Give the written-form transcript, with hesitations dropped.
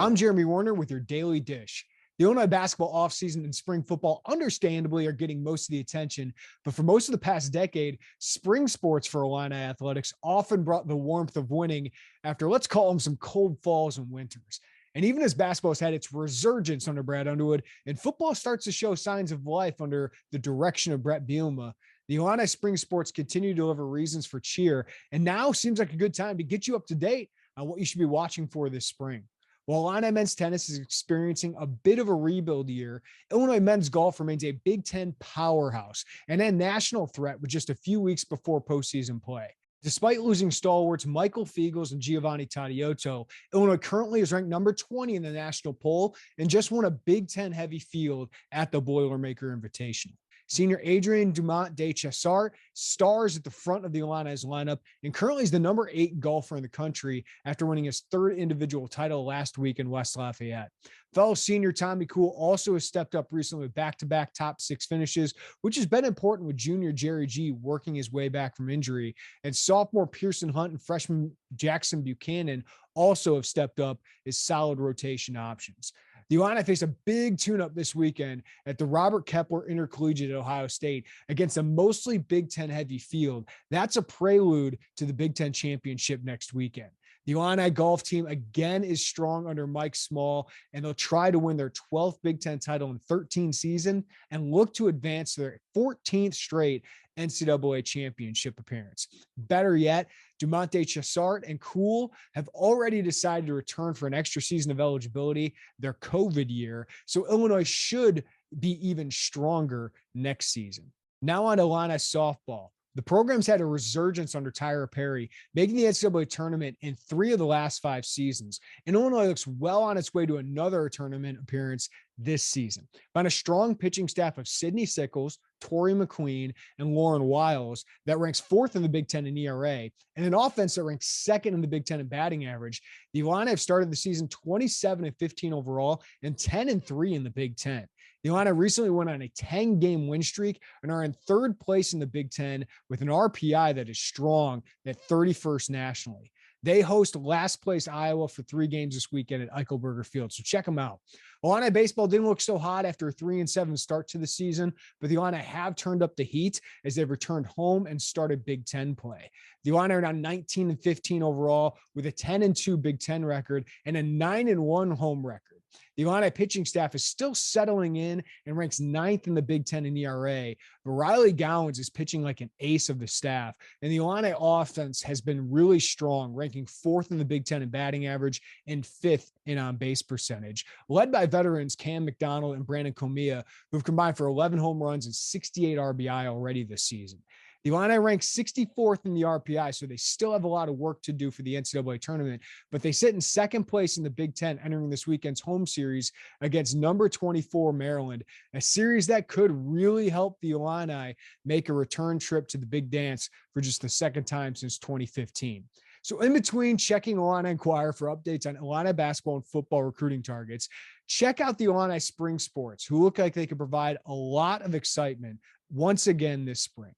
I'm Jeremy Werner with your Daily Dish. The Illinois basketball offseason and spring football understandably are getting most of the attention, but for most of the past decade, spring sports for Illini athletics often brought the warmth of winning after, let's call them, some cold falls and winters. And even as basketball has had its resurgence under Brad Underwood and football starts to show signs of life under the direction of Brett Bielema, the Illini spring sports continue to deliver reasons for cheer, and now seems like a good time to get you up to date on what you should be watching for this spring. While Illini men's tennis is experiencing a bit of a rebuild year, Illinois men's golf remains a Big Ten powerhouse and a national threat with just a few weeks before postseason play. Despite losing stalwarts Michael Fiegels and Giovanni Tadiotto, Illinois currently is ranked number 20 in the national poll and just won a Big Ten heavy field at the Boilermaker Invitational. Senior Adrian Dumont de Chassart stars at the front of the Illini's lineup and currently is the number 8 golfer in the country after winning his 3rd individual title last week in West Lafayette. Fellow senior Tommy Kuhl also has stepped up recently with back-to-back top 6 finishes, which has been important with junior Jerry G working his way back from injury. And sophomore Pearson Hunt and freshman Jackson Buchanan also have stepped up as solid rotation options. The Illini face a big tune-up this weekend at the Robert Kepler Intercollegiate at Ohio State against a mostly Big Ten heavy field. That's a prelude to the Big Ten championship next weekend. The Illini golf team again is strong under Mike Small, and they'll try to win their 12th Big Ten title in 13 season and look to advance their 14th straight NCAA championship appearance. Better yet, Dumont de Chassart and Kuhl have already decided to return for an extra season of eligibility, their COVID year, so Illinois should be even stronger next season. Now on to Illini softball. The program's had a resurgence under Tyra Perry, making the NCAA tournament in 3 of the last 5 seasons. And Illinois looks well on its way to another tournament appearance this season. Find a strong pitching staff of Sydney Sickles, Tori McQueen, and Lauren Wiles that ranks 4th in the Big Ten in ERA, and an offense that ranks 2nd in the Big Ten in batting average. The Illini have started the season 27-15 overall and 10-3 in the Big Ten. The Illini recently went on a 10-game win streak and are in 3rd place in the Big Ten with an RPI that is strong at 31st nationally. They host last place Iowa for 3 games this weekend at Eichelberger Field, so check them out. Illini baseball didn't look so hot after a 3-7 start to the season, but the Illini have turned up the heat as they've returned home and started Big Ten play. The Illini are now 19-15 overall with a 10-2 Big Ten record and a 9-1 home record. The Illini pitching staff is still settling in and ranks 9th in the Big Ten in ERA, but Riley Gowans is pitching like an ace of the staff, and the Illini offense has been really strong, ranking 4th in the Big Ten in batting average and 5th in on-base percentage, led by veterans Cam McDonald and Brandon Comia, who've combined for 11 home runs and 68 RBI already this season. The Illini rank 64th in the RPI, so they still have a lot of work to do for the NCAA tournament, but they sit in 2nd place in the Big Ten entering this weekend's home series against number 24 Maryland, a series that could really help the Illini make a return trip to the Big Dance for just the 2nd time since 2015. So in between checking Illini Inquirer for updates on Illini basketball and football recruiting targets, check out the Illini Spring Sports, who look like they could provide a lot of excitement once again this spring.